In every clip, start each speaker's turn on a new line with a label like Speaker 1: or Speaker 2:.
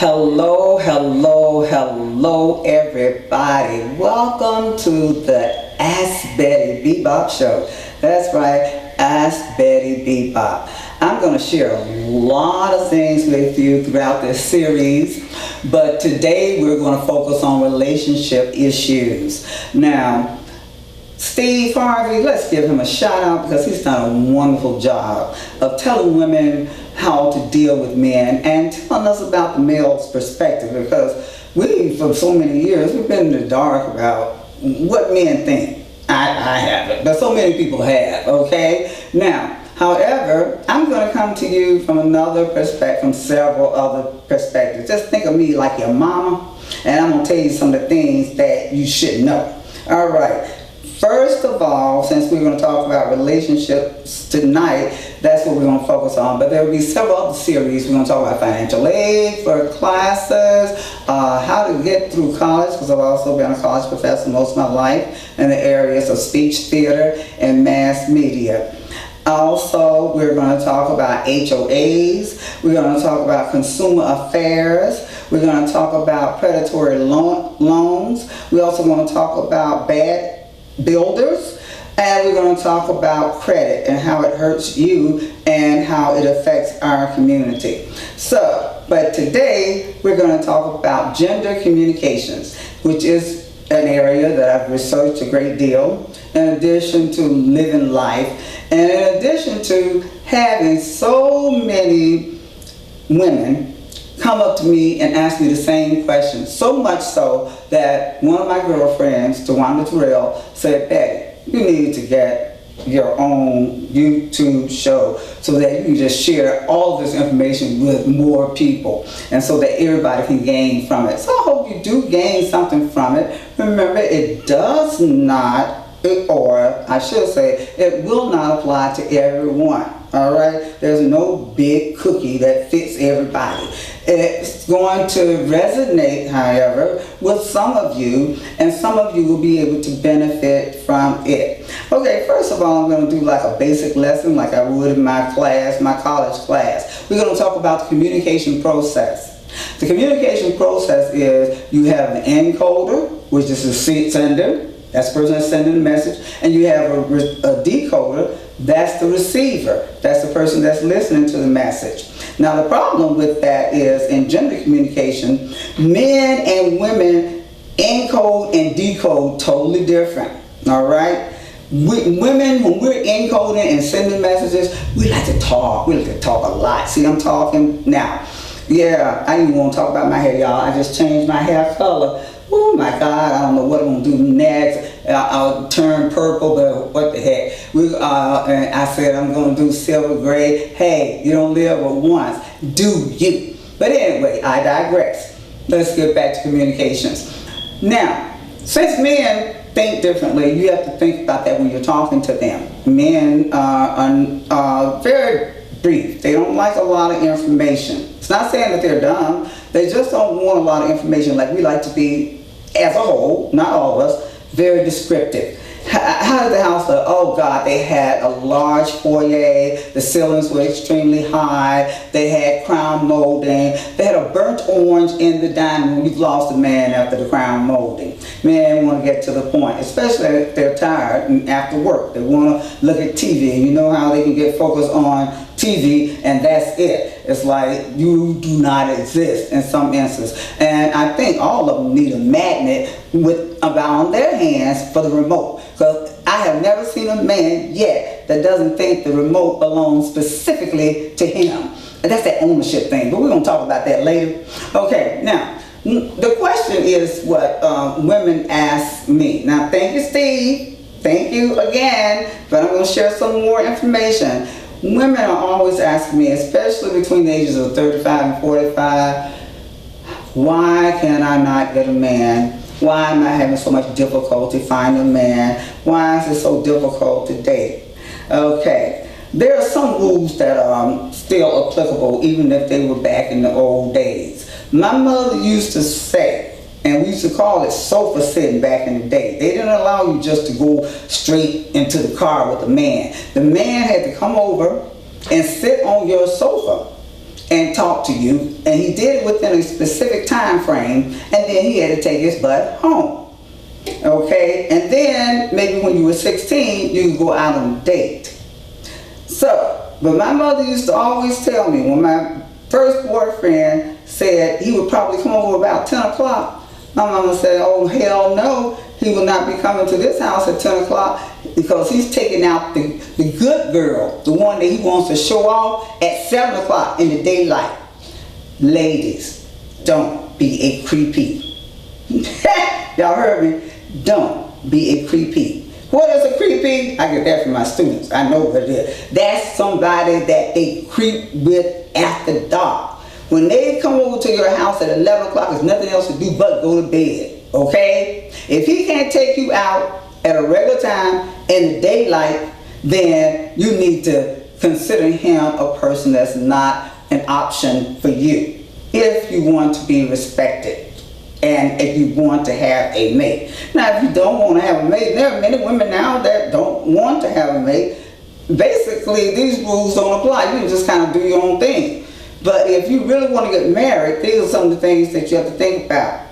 Speaker 1: Hello, hello, hello, everybody. Welcome to the Ask Betty Be-Bop show. That's right, Ask Betty Be-Bop. I'm going to share a lot of things with you throughout this series, but today we're going to focus on relationship issues. Now, Steve Harvey, let's give him a shout out because he's done a wonderful job of telling women how to deal with men and telling us about the male's perspective, because we, for so many years, we've been in the dark about what men think. I haven't, but so many people have, okay? Now, however, I'm going to come to you from another perspective, from several other perspectives. Just think of me like your mama, and I'm going to tell you some of the things that you should know. All right. First of all, since we're going to talk about relationships tonight, that's what we're going to focus on. But there will be several other series. We're going to talk about financial aid for classes, how to get through college, because I've also been a college professor most of my life in the areas of speech, theater, and mass media. Also, we're going to talk about HOAs. We're going to talk about consumer affairs. We're going to talk about predatory loans. We're also going to talk about bad builders, and we're going to talk about credit and how it hurts you and how it affects our community. But today we're going to talk about gender communications, which is an area that I've researched a great deal, in addition to living life, and in addition to having so many women come up to me and ask me the same question, so much so that one of my girlfriends, Tawanda Terrell, said, Betty, you need to get your own YouTube show so that you can just share all this information with more people and so that everybody can gain from it. So I hope you do gain something from it. Remember, it does not, or I should say, it will not apply to everyone. All right, there's no big cookie that fits everybody. It's going to resonate, however, with some of you, and some of you will be able to benefit from it. Okay, first of all, I'm going to do like a basic lesson like I would in my class, my college class. We're going to talk about the communication process. The communication process is you have an encoder, which is the sender. That's the person that's sending the message. And you have a decoder. That's the receiver. That's the person that's listening to the message. Now, the problem with that is in gender communication, men and women encode and decode totally different. All right? Women, when we're encoding and sending messages, we like to talk. We like to talk a lot. See, I'm talking now. Yeah, I didn't want to talk about my hair, y'all. I just changed my hair color. Oh my God, I don't know what I'm going to do next. I'll turn purple, but what the heck. And I said I'm going to do silver gray. Hey, you don't live but once. Do you? But anyway, I digress. Let's get back to communications. Now, since men think differently, you have to think about that when you're talking to them. Men are very brief. They don't like a lot of information. It's not saying that they're dumb. They just don't want a lot of information. Like we like to be, as a whole, not all of us, very descriptive. How did the house look? Oh God, they had a large foyer. The ceilings were extremely high. They had crown molding. They had a burnt orange in the dining room. We've lost a man after the crown molding. Men want to get to the point, especially if they're tired and after work. They want to look at TV. You know how they can get focused on TV and that's it. It's like you do not exist in some instances. And I think all of them need a magnet on their hands for the remote. Because I have never seen a man yet that doesn't think the remote belongs specifically to him. And that's that ownership thing. But we're going to talk about that later. Okay, now, the question is what women ask me. Now, thank you, Steve. Thank you again. But I'm going to share some more information. Women are always asking me, especially between the ages of 35 and 45, why can I not get a man? Why am I having so much difficulty finding a man? Why is it so difficult to date? Okay, there are some rules that are still applicable even if they were back in the old days. My mother used to say, and we used to call it sofa sitting back in the day. They didn't allow you just to go straight into the car with the man. The man had to come over and sit on your sofa and talk to you, and he did it within a specific time frame, and then he had to take his butt home. Okay, and then maybe when you were 16, you could go out on a date. So, but my mother used to always tell me, when my first boyfriend said he would probably come over about 10 o'clock, my mama said, oh hell no, he will not be coming to this house at 10 o'clock because he's taking out the good girl, the one that he wants to show off at 7 o'clock in the daylight. Ladies, don't be a creepy. Y'all heard me? Don't be a creepy. What is a creepy? I get that from my students. I know what it is. That's somebody that they creep with after dark. When they come over to your house at 11 o'clock, there's nothing else to do but go to bed. Okay? If he can't take you out at a regular time in the daylight, then you need to consider him a person that's not an option for you if you want to be respected and if you want to have a mate. Now, if you don't want to have a mate, there are many women now that don't want to have a mate. Basically, these rules don't apply. You can just kind of do your own thing. But if you really want to get married, these are some of the things that you have to think about.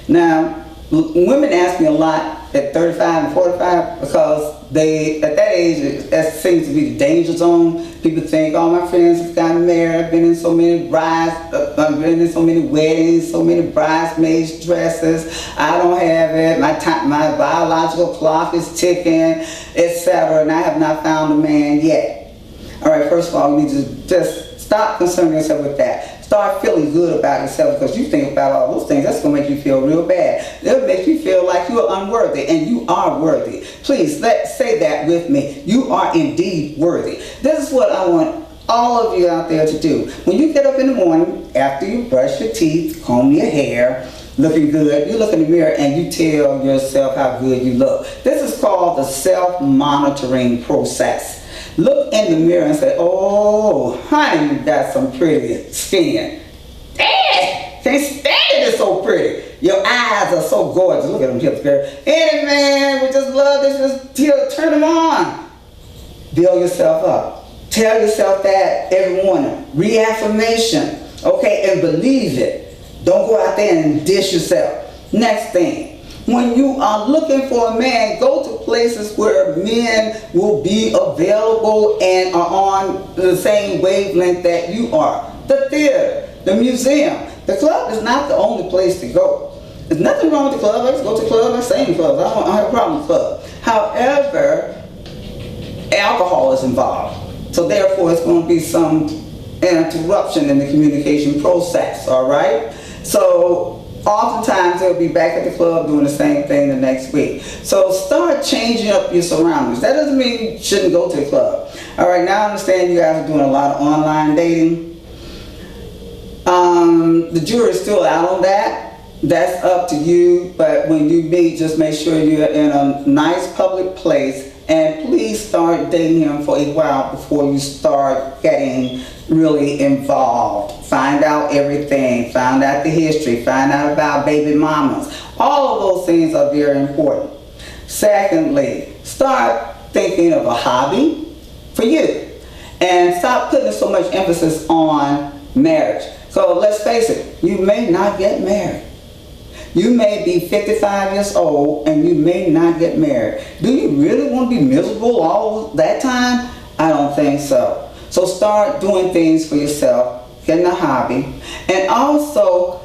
Speaker 1: Now, women ask me a lot at 35 and 45 because they, at that age, that seems to be the danger zone. People think, oh, my friends have gotten married, I've been in so many I've been in so many weddings, so many bridesmaids dresses, I don't have it, my biological clock is ticking, etc., and I have not found a man yet. All right, first of all, you need to just stop concerning yourself with that. Start feeling good about yourself, because you think about all those things, that's going to make you feel real bad. It'll make you feel like you are unworthy, and you are worthy. Please, let's say that with me. You are indeed worthy. This is what I want all of you out there to do. When you get up in the morning, after you brush your teeth, comb your hair, looking good, you look in the mirror and you tell yourself how good you look. This is called the self-monitoring process. Look in the mirror and say, oh, honey, you got some pretty skin. Dad, can't stand it, it's so pretty. Your eyes are so gorgeous. Look at them hips, girl. Any man, we just love this, just turn them on. Build yourself up. Tell yourself that every morning. Reaffirmation, okay, and believe it. Don't go out there and dish yourself. Next thing. When you are looking for a man, go to places where men will be available and are on the same wavelength that you are. The theater, the museum. The club is not the only place to go. There's nothing wrong with the club. Let's go to the club. I stay in clubs. I don't have a problem with the club. However, alcohol is involved. So therefore, it's going to be some interruption in the communication process, all right? So oftentimes they'll be back at the club doing the same thing the next week. So start changing up your surroundings. That doesn't mean you shouldn't go to the club. All right, now I understand you guys are doing a lot of online dating. The jury's still out on that. That's up to you. But when you meet, just make sure you're in a nice public place. And please start dating him for a while before you start getting really involved. Find out everything. Find out the history. Find out about baby mamas. All of those things are very important. Secondly, start thinking of a hobby for you. And stop putting so much emphasis on marriage. So let's face it, you may not get married. You may be 55 years old and you may not get married. Do you really want to be miserable all that time? I don't think so. So start doing things for yourself, getting a hobby, and also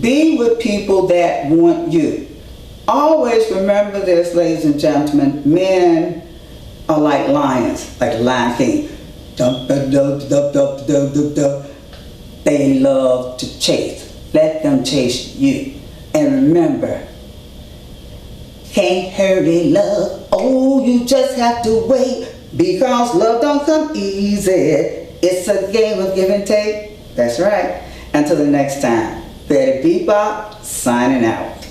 Speaker 1: be with people that want you. Always remember this, ladies and gentlemen, men are like lions, like the Lion King. They love to chase. Let them chase you. And remember, can't hurry love, oh, you just have to wait, because love don't come easy. It's a game of give and take. That's right. Until the next time, Betty Be-Bop signing out.